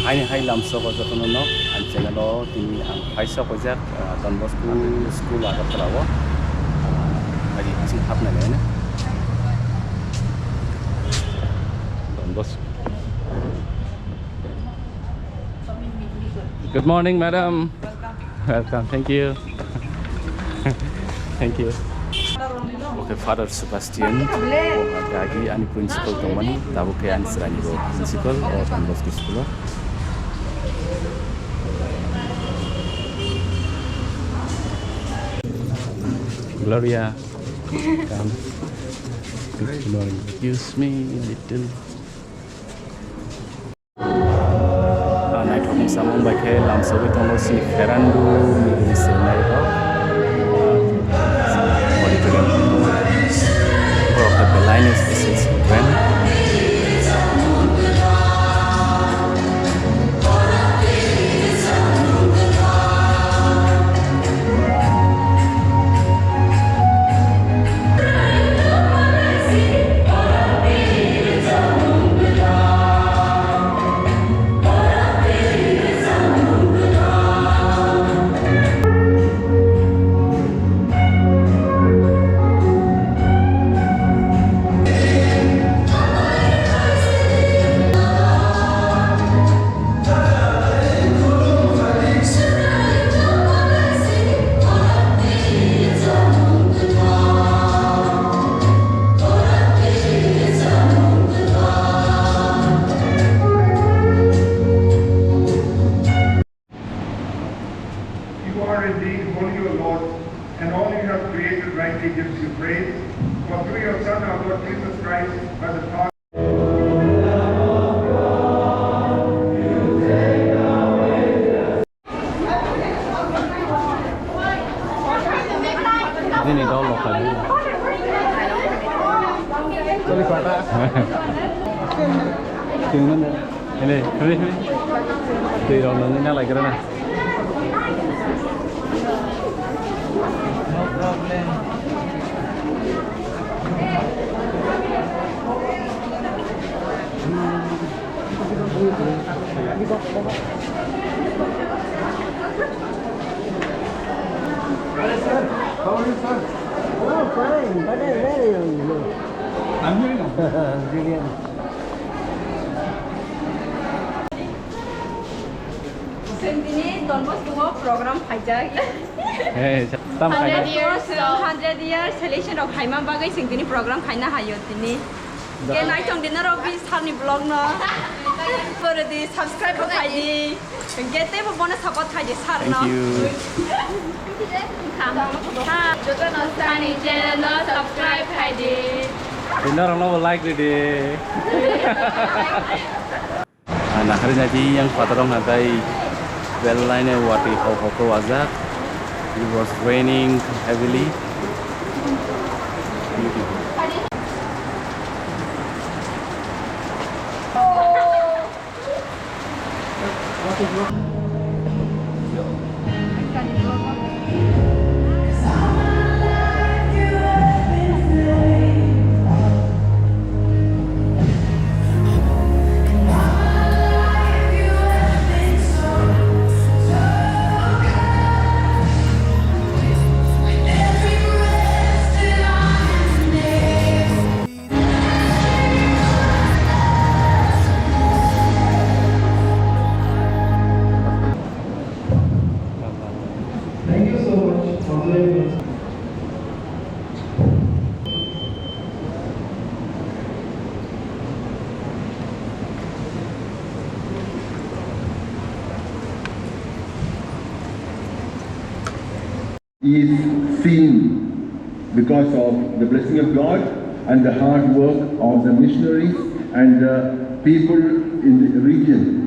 hai hai lam so ko jotono no an channel o tini ang paisa ko jak Don Bosco school Agartala o hari sing hapna ne Don Bosco. Good morning, madam. Welcome. Thank you. Thank you. Okay, Father Sebastian, lagi ani principal teman, tahu ke ani serani go principal or Don Bosco school. Gloria, come. Good morning. Excuse me a little. Night talking sama bagai langsung itu mau sini Ferandu di sini kok. The line is when ini dah lokal. Jadi kata. Ini. Di orang ini lagi mana? No problem. How are you, sir? Oh, fine. But I'm very young. I'm very young. Brilliant. CENTENARY Don Bosco program hajagi. 100 years celebration of Haiman bagai CENTENARY program kaina hayotini. Ke night on dinner office hamni blog no. For the subscribe ko kaji. Get them bonus support kaji sar no. Thank you. Channel subscribe kaji. Dinner orang like deh. Nah hari jadi yang patrong nanti bell line wati hoko wajak. It was raining heavily. Beautiful. Is seen because of the blessing of God and the hard work of the missionaries and the people in the region.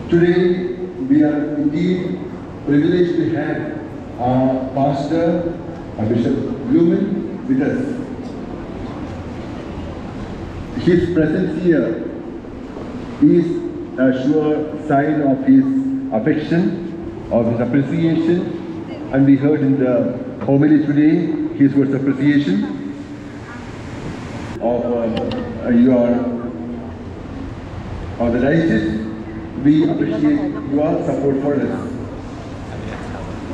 Today we are indeed privileged to have our pastor, Bishop Blumen, with us. His presence here is a sure sign of his affection, of his appreciation. And we heard in the homily today his words of appreciation of your on the diocese, we appreciate your support for us.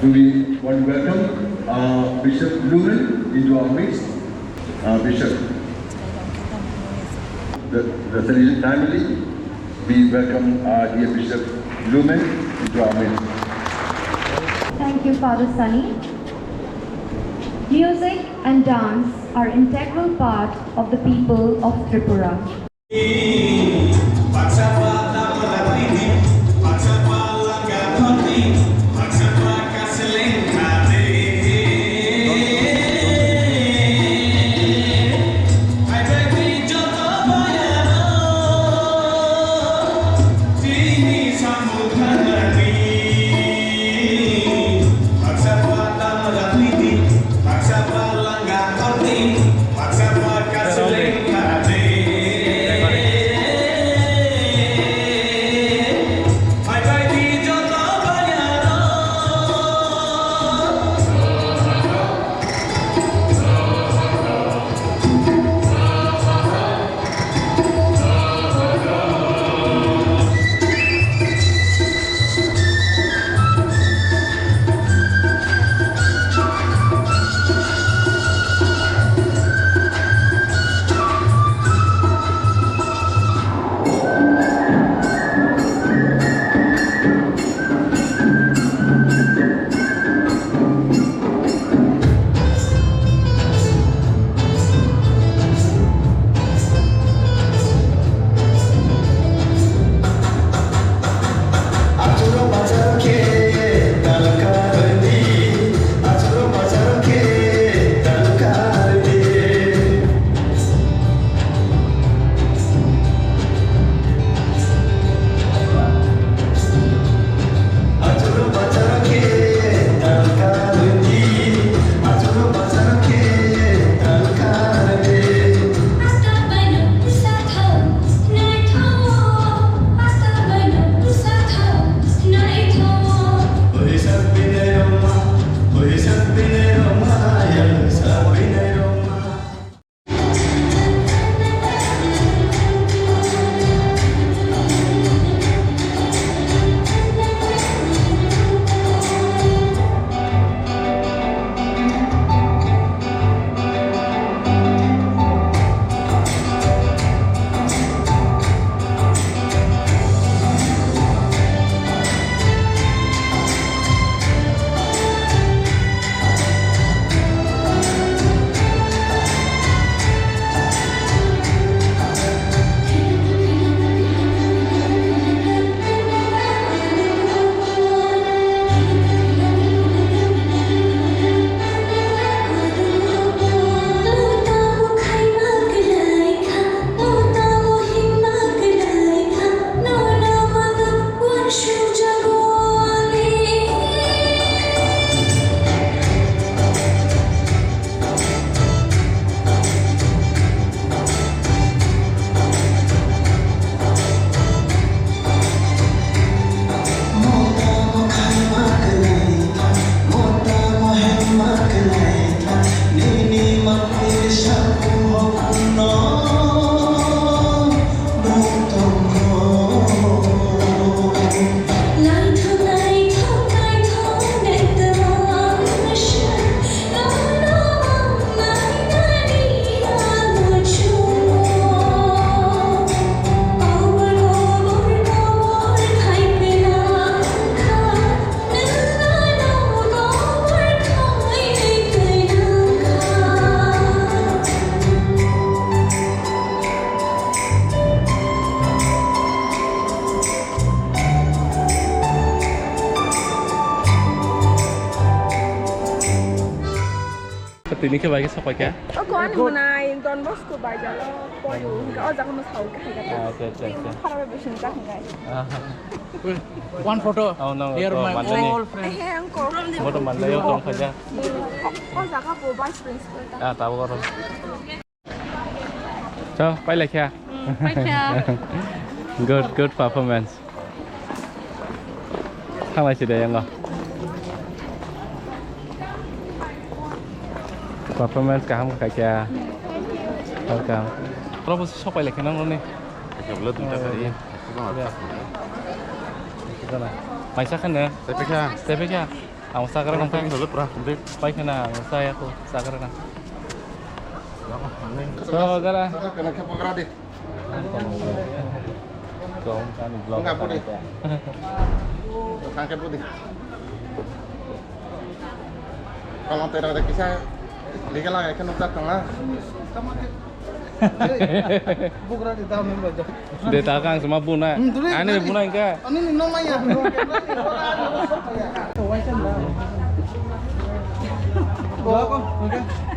Do we want to welcome Bishop Lumen into our midst? Bishop, the Salesian family, we welcome dear Bishop Lumen into our midst. Thank you, Father Sunny. Music and dance are integral part of the people of Tripura. Tini ke bagi siapa ke? Aku anu menai Don Bosco baca lo, koyu. Kau jangan masuk ke kita. Okay. Kalau bersih tak enggak. One photo. Oh no. Here my all friends. Engkau. Mau teman dia tolong saja. Kau jangan bawa vice principal. Tahu kau. Ciao, bye lagi ya. Good performance. Thằng này chỉ để em rồi. Performance cả không cả cha. Welcome. Kalau mau shop balik kenang lo nih. Coba lo tuh tadi. Sana. Mai sakan na. Sepe kya? Ang sakar ng pang dulu pernah komplit. Baik na, saya aku sakar na. So, gara. Kena ke pengradi. Kau kan vlog. Enggak boleh. Angkat putih. Kalau tidak ada kisah, legal lah kan utak tengah. Bukan di tahun ini aja. Dia takang semua puna. Ane puna enggak? Ini namanya.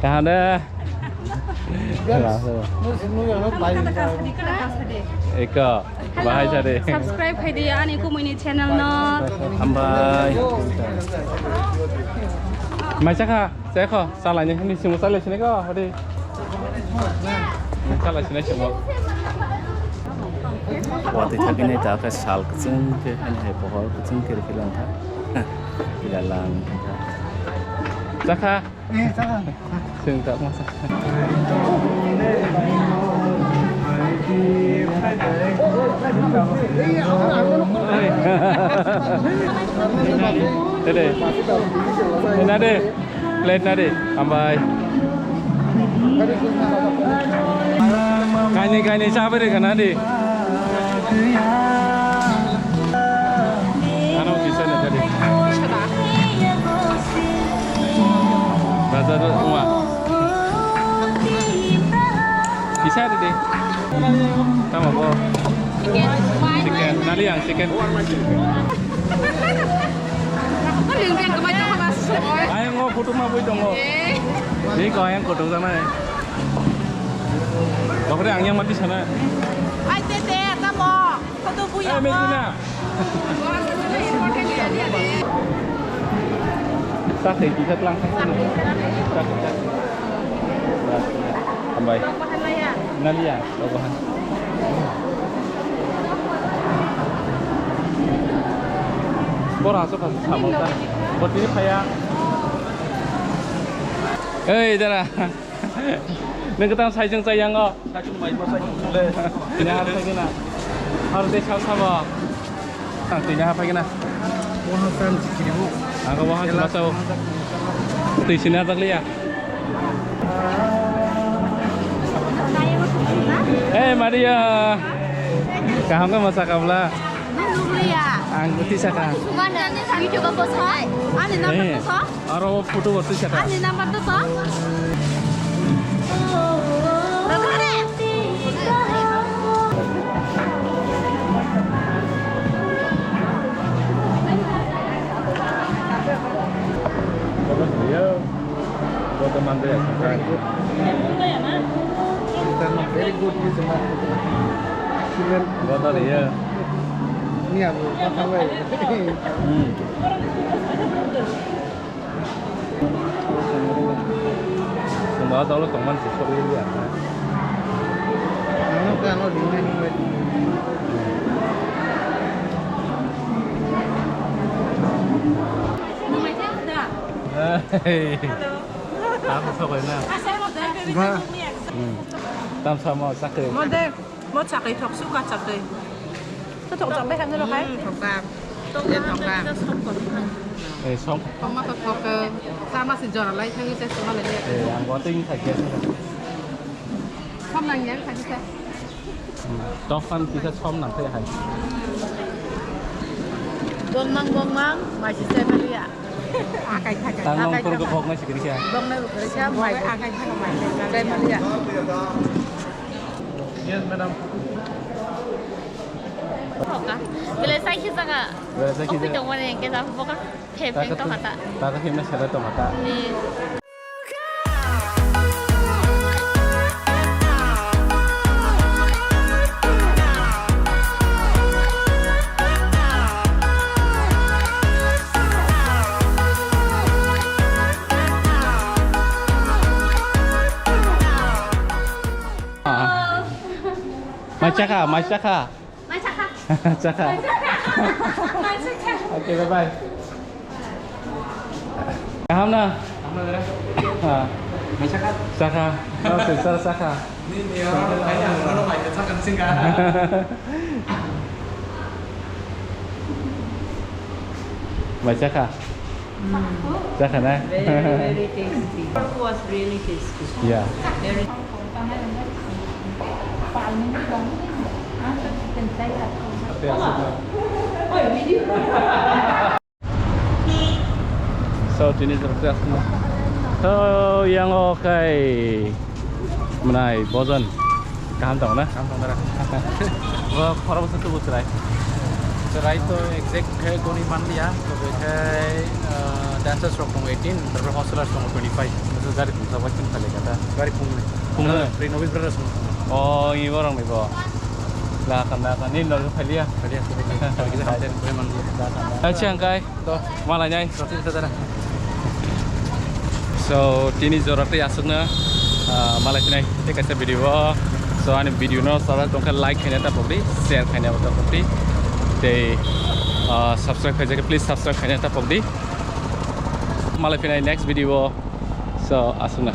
Kah ada. Eko, bahaya jadi. Subscribe kay dia ani ko mo ni channel no. Ambay. Macam kah? Saya kah? Salahnya ini semua salah sini kah? Hadi. Salah sini semua. Waktu itu kini tak ke sal kecing ke hanya pohon kecing ke film tak. Di dalam. Saka. Saka. Singkat masa. Nade. Nade. Plate nade. Ambai. Kani siapa deh kan nade? Ano kisah nak jadi? Rasa tu semua. Kisah ada deh. Sama apa? Chicken. Nali yang chicken. Ko lương biang ko ba to ba so. Ayang ngo photo mah boleh dong. Ni kau yang photo sama ni. Kau kena yang mati sana. Ai tete ta mo. Ko to bu ya. Eh, Meguna. Sakit kita telang. Sakit. Ambai. Nali ya, bahan. Borang so kan sama kan. Buat ini kayak. Eh, jana. Neng ketang sayang sayang kok. Sayang mai bos sayang le. Ini harus lagi na. Harus deh sama. Nantinya apa lagi na? Wah, kan cikiribu. Angka wahang cuma tahu. Di sini ada lihat. Maria. Kamu kan masak apa? Angkuti siapa? Video ko po sa. Ani number to sa? Araw photo wortu siapa? Ani number to sa? Dia buat teman dia sampai. Very good is Buat dia. Ini aku makan lagi. Semua tahu teman sesuatu ini apa? Ano kan di mana ni? Apa soalnya? Tam sama sakit. Một chặt cái thọc sugar chặt đây. Tôi thọc chặt mấy thằng nữa hay? Thọc bạc. Thọc bạc. Eh, xong. Không mà thọc sao mà xin giờ lại thằng sẽ xuống lại đây. Anh có tinh phải kia. Không năng nhắn thằng sẽ. Đó phân kita xong nặng thế hay. Bông mang mà chỉ xem đi ạ. Tang nong pun ke pok masih kiri. Bông này cái sao mày cái thằng mày đây mà đi ạ. Yes, madam. Bila saya kisah ka, Bila saya kita cuma yang kita bukan pepeng tu kata. Tak kena saya tu mata. Macaka. Macaka. Macaka. Okay, bye bye. Paham na? Macaka. Saka. Oh, sensor saka. Ini orang kaya, orang banyak sangat singkat. Mai chaka. Chaka na. Very tasty. Pork was really tasty. Yeah. Very. So ini terus semua. So yang oke. Menai bosan. Kaham tahu na? Kaham tahu na. Wah, orang mesti tu berai. Berai tu exact है कोनी मान लिया तो बेचारे dancers from 18 तर hostelers from 25 Mesti dari tu sampai cuma kali kata. गाड़ी पुंगले Puंgle. Renovis brothers Oh, ini orang ni bo. Lah kan ni lalu kali ya. kali ya kita kan boleh मान लिया Aci angkai. तो Malah nyai. roti kita dah So tini jorate asukna malah sini ini kasih video. So ani video no salah tongkat like kayaknya tak pokdi, share kayaknya tak pokdi. They subscribe kayaknya please subscribe kayaknya tak pokdi. Malah sini next video. So asukna.